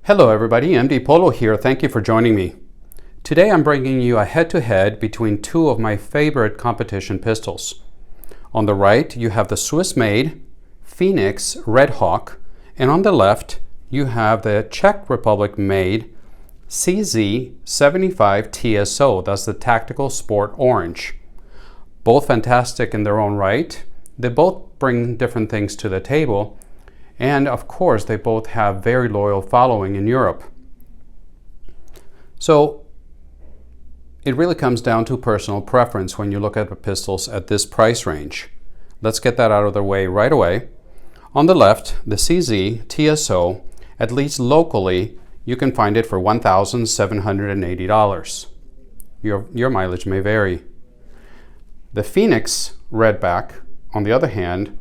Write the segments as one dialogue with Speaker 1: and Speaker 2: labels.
Speaker 1: Hello everybody, MD Polo here. Thank you for joining me. Today I'm bringing you a head-to-head between two of my favorite competition pistols. On the right you have the Swiss-made Phoenix Redback, and on the left you have the Czech Republic-made CZ75 TSO. That's the Tactical Sport Orange. Both fantastic in their own right. They both bring different things to the table. And of course, they both have very loyal following in Europe. So it really comes down to personal preference when you look at the pistols at this price range. Let's get that out of the way right away. On the left, the CZ TSO, at least locally, you can find it for $1,780. Your mileage may vary. The Phoenix Redback, on the other hand,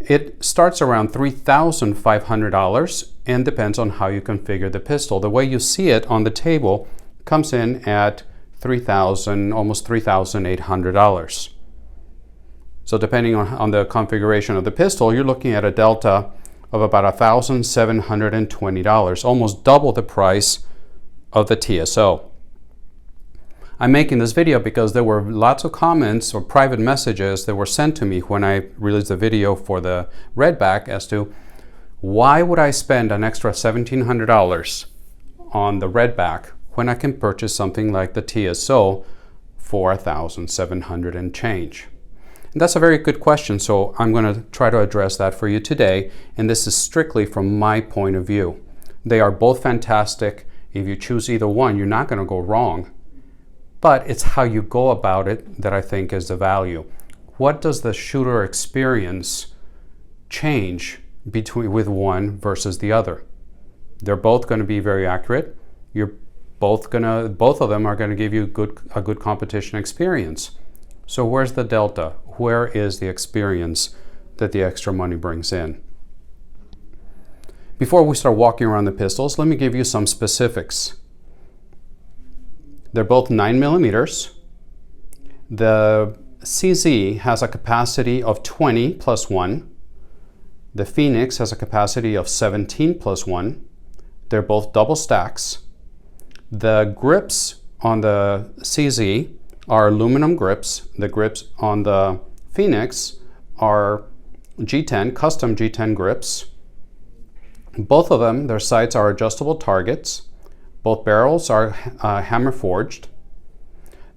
Speaker 1: it starts around $3,500 and depends on how you configure the pistol. The way you see it on the table comes in at $3,000, almost $3,800. So depending on the configuration of the pistol, you're looking at a delta of about $1,720, almost double the price of the TSO. I'm making this video because there were lots of comments or private messages that were sent to me when I released the video for the Redback as to why would I spend an extra $1,700 on the Redback when I can purchase something like the TSO for $1,700 and change. And that's a very good question, so I'm going to try to address that for you today, and this is strictly from my point of view. They are both fantastic. If you choose either one, you're not going to go wrong. But it's how you go about it that I think is the value. What does the shooter experience change with one versus the other? They're both going to be very accurate. Both of them are going to give you a good competition experience. So where's the delta? Where is the experience that the extra money brings in? Before we start walking around the pistols, let me give you some specifics. They're both 9mm. The CZ has a capacity of 20 plus 1. The Phoenix has a capacity of 17 plus 1. They're both double stacks. The grips on the CZ are aluminum grips. The grips on the Phoenix are G10, custom G10 grips. Both of them, their sights are adjustable targets. Both barrels are hammer forged.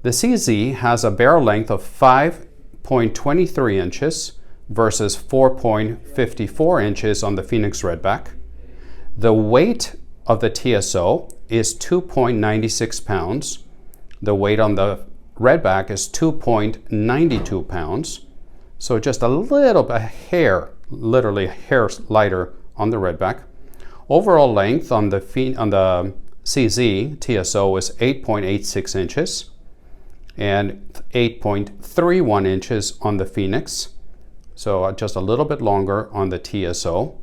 Speaker 1: The CZ has a barrel length of 5.23 inches versus 4.54 inches on the Phoenix Redback. The weight of the TSO is 2.96 pounds. The weight on the Redback is 2.92 pounds. So just a little bit, literally a hair lighter on the Redback. Overall length on the CZ TSO is 8.86 inches and 8.31 inches on the Phoenix, so just a little bit longer on the TSO.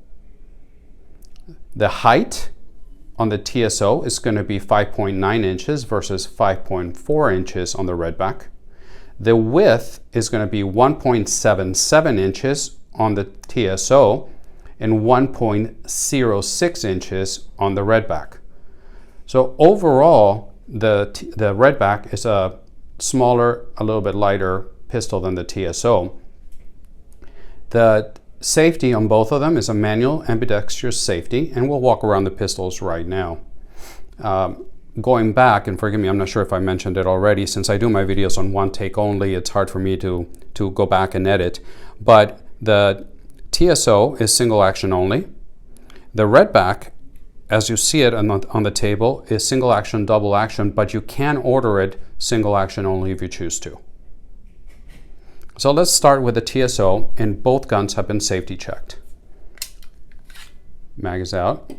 Speaker 1: The height on the TSO is going to be 5.9 inches versus 5.4 inches on the Redback. The width is going to be 1.77 inches on the TSO and 1.06 inches on the Redback. So overall, the Redback is a smaller, a little bit lighter pistol than the TSO. The safety on both of them is a manual ambidextrous safety, and we'll walk around the pistols right now. Going back, and forgive me, I'm not sure if I mentioned it already, since I do my videos on one take only, it's hard for me to go back and edit, but the TSO is single action only. The Redback, as you see it on the table, is single action, double action, but you can order it single action only if you choose to. So let's start with the TSO, and both guns have been safety checked. Mag is out.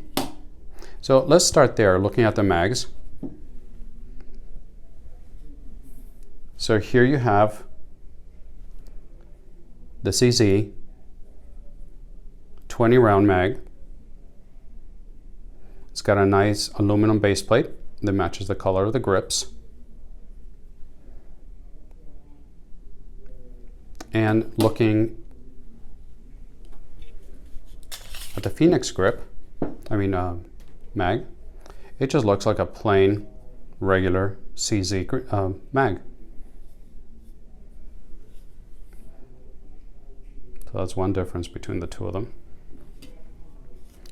Speaker 1: So let's start there, looking at the mags. So here you have the CZ 20 round mag. It's got a nice aluminum base plate that matches the color of the grips. And looking at the Phoenix mag, It just looks like a plain, regular CZ mag. So that's one difference between the two of them.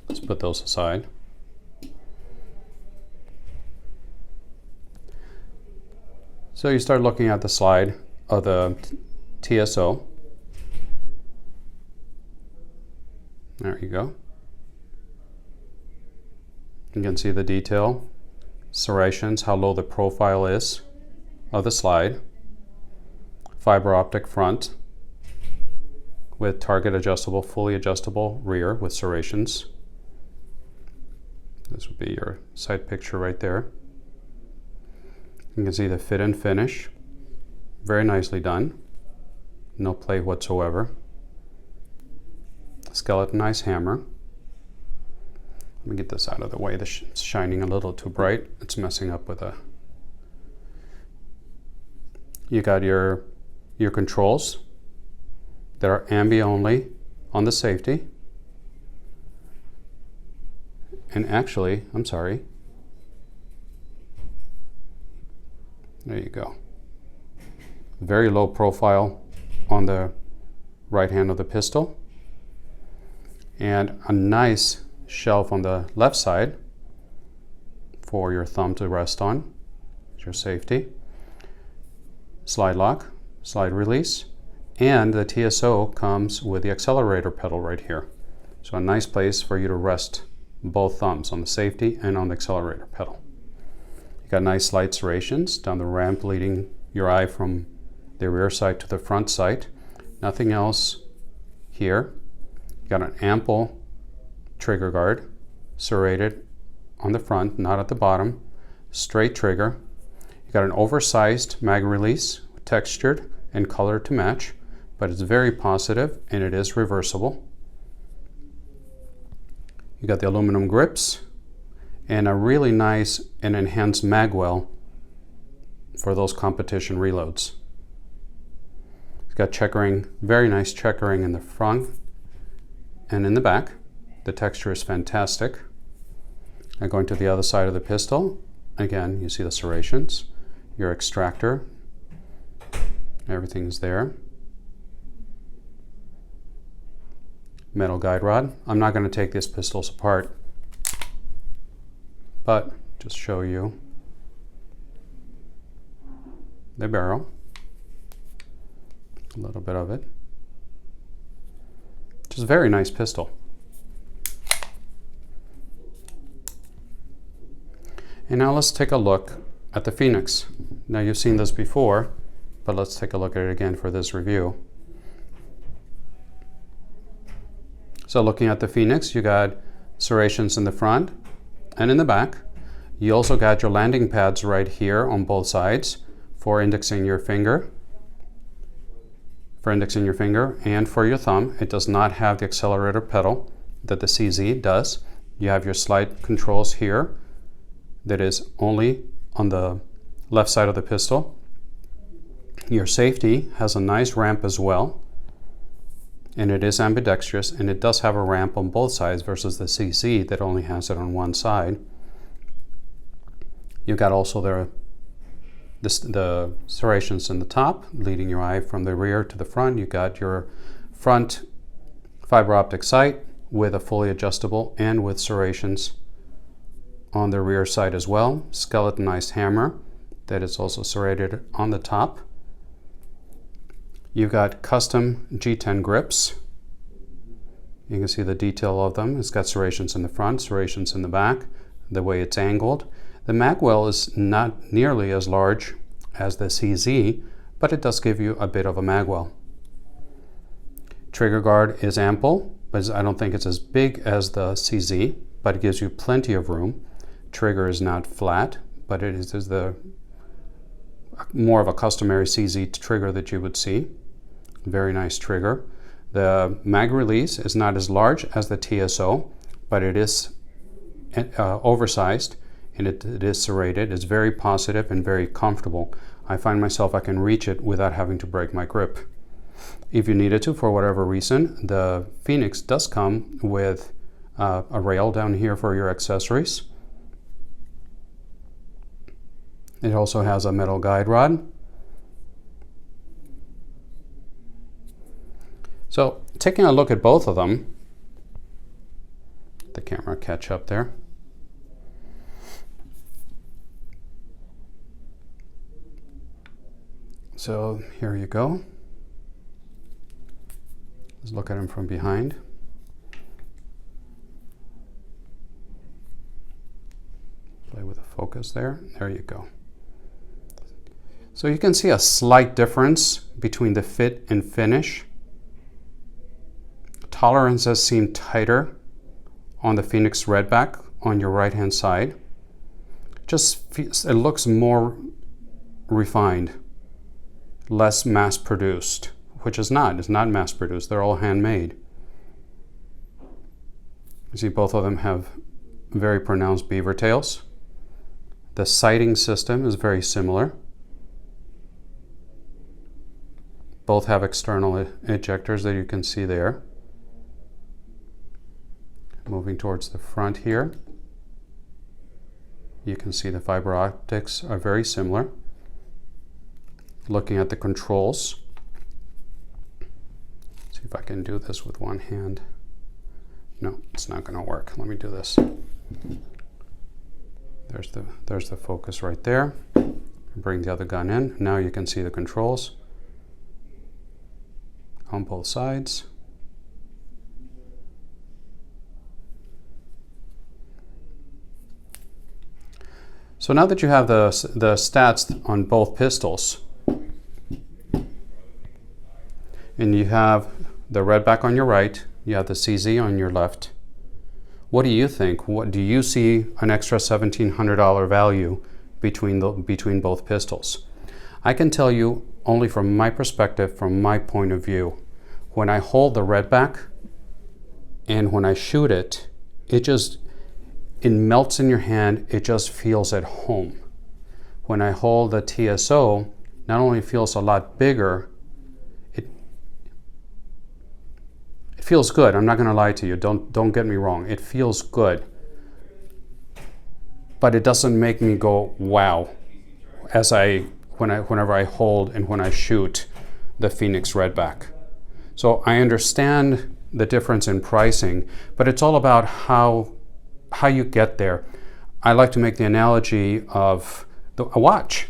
Speaker 1: Let's put those aside. So you start looking at the slide of the TSO. There you go. You can see the detail, serrations, how low the profile is of the slide. Fiber optic front with target adjustable, fully adjustable rear with serrations. This would be your side picture right there. You can see the fit and finish. Very nicely done. No play whatsoever. Skeletonized hammer. Let me get this out of the way. This is shining a little too bright. It's messing up with You got your controls that are ambi only on the safety. And actually, I'm sorry. There you go. Very low profile on the right hand of the pistol. And a nice shelf on the left side for your thumb to rest on. It's your safety. Slide lock, slide release. And the TSO comes with the accelerator pedal right here. So a nice place for you to rest both thumbs on the safety and on the accelerator pedal. You got nice light serrations down the ramp leading your eye from the rear sight to the front sight. Nothing else here. You got an ample trigger guard, serrated on the front, not at the bottom. Straight trigger. You got an oversized mag release, textured and colored to match, but it's very positive and it is reversible. You got the aluminum grips and a really nice and enhanced mag well for those competition reloads. It's got checkering, very nice checkering in the front and in the back. The texture is fantastic. Now going to the other side of the pistol, again, you see the serrations, your extractor, everything's there. Metal guide rod. I'm not going to take these pistols apart, but just show you the barrel, a little bit of it. Just a very nice pistol. And now let's take a look at the Phoenix. Now you've seen this before, but let's take a look at it again for this review. So looking at the Phoenix, you got serrations in the front and in the back. You also got your landing pads right here on both sides for indexing your finger. And for your thumb. It does not have the accelerator pedal that the CZ does. You have your slide controls here that is only on the left side of the pistol. Your safety has a nice ramp as well, and it is ambidextrous, and it does have a ramp on both sides versus the CZ that only has it on one side. You've got also the serrations in the top, leading your eye from the rear to the front. You got your front fiber optic sight with a fully adjustable and with serrations on the rear side as well. Skeletonized hammer that is also serrated on the top. You've got custom G10 grips. You can see the detail of them. It's got serrations in the front, serrations in the back, the way it's angled. The mag well is not nearly as large as the CZ, but it does give you a bit of a mag well. Trigger guard is ample, but I don't think it's as big as the CZ, but it gives you plenty of room. Trigger is not flat, but it is the more of a customary CZ trigger that you would see. Very nice trigger. The mag release is not as large as the TSO, but it is oversized and it is serrated. It's very positive and very comfortable. I find myself I can reach it without having to break my grip. If you needed to, for whatever reason, the Phoenix does come with a rail down here for your accessories. It also has a metal guide rod. So taking a look at both of them, the camera catch up there. So here you go. Let's look at him from behind. Play with the focus there. There you go. So you can see a slight difference between the fit and finish. Tolerances seem tighter on the Phoenix Redback on your right hand side. It looks more refined, less mass produced, which is not. It's not mass produced. They're all handmade. You see both of them have very pronounced beaver tails. The sighting system is very similar. Both have external ejectors that you can see there. Moving towards the front here, you can see the fiber optics are very similar. Looking at the controls, see if I can do this with one hand. No, it's not going to work. Let me do this. There's the focus right there. Bring the other gun in. Now you can see the controls on both sides. So now that you have the stats on both pistols, and you have the Redback on your right, you have the CZ on your left, what do you think? What do you see an extra $1,700 value between both pistols? I can tell you only from my perspective, from my point of view, when I hold the Redback and when I shoot it, it melts in your hand. It just feels at home. When I hold the TSO, not only feels a lot bigger, it feels good. I'm not going to lie to you. Don't get me wrong. It feels good, but it doesn't make me go wow whenever I hold and when I shoot the Phoenix Redback. So I understand the difference in pricing, but it's all about how you get there. I like to make the analogy of a watch.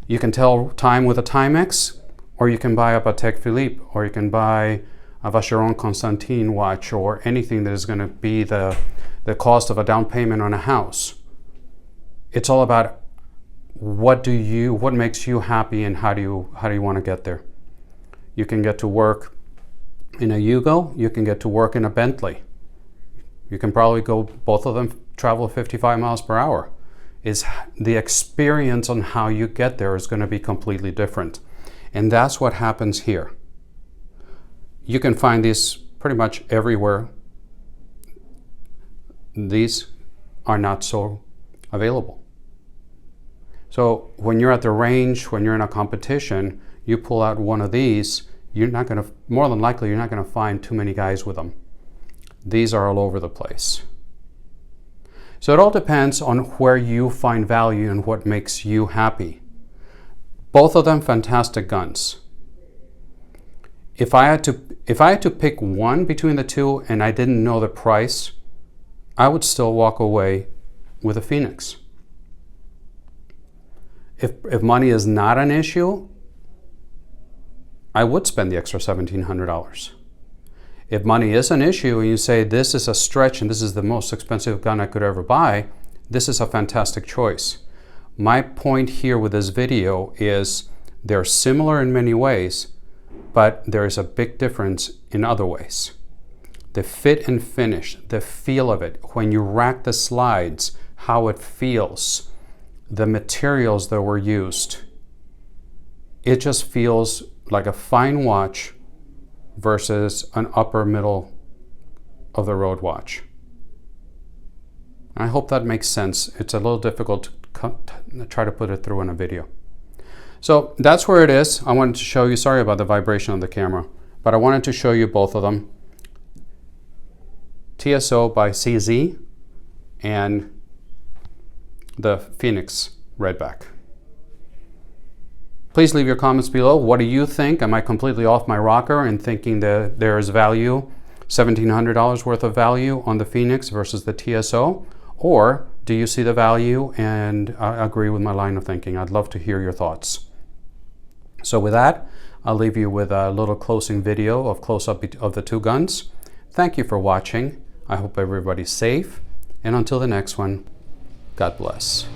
Speaker 1: You can tell time with a Timex, or you can buy a Patek Philippe, or you can buy a Vacheron Constantin watch, or anything that is going to be the cost of a down payment on a house. It's all about what makes you happy and how do you want to get there. You can get to work in a Yugo, you can get to work in a Bentley. You can probably go, both of them travel 55 miles per hour. The experience on how you get there is going to be completely different. And that's what happens here. You can find these pretty much everywhere. These are not so available. So when you're at the range, when you're in a competition, you pull out one of these, more than likely, you're not going to find too many guys with them. These are all over the place. So it all depends on where you find value and what makes you happy. Both of them fantastic guns. If I had to pick one between the two and I didn't know the price, I would still walk away with a Phoenix. If money is not an issue, I would spend the extra $1,700. If money is an issue and you say this is a stretch and this is the most expensive gun I could ever buy, this is a fantastic choice. My point here with this video is they're similar in many ways, but there is a big difference in other ways. The fit and finish, the feel of it, when you rack the slides, how it feels, the materials that were used, it just feels like a fine watch versus an upper middle of the road watch. I hope that makes sense. It's a little difficult to try to put it through in a video. So that's where it is. I wanted to show you, sorry about the vibration on the camera, but I wanted to show you both of them. TSO by CZ and the Phoenix Redback. Please leave your comments below. What do you think? Am I completely off my rocker in thinking that there is value, $1,700 worth of value on the Phoenix versus the TSO? Or do you see the value and agree with my line of thinking? I'd love to hear your thoughts. So with that, I'll leave you with a little closing video of close-up of the two guns. Thank you for watching. I hope everybody's safe. And until the next one, God bless.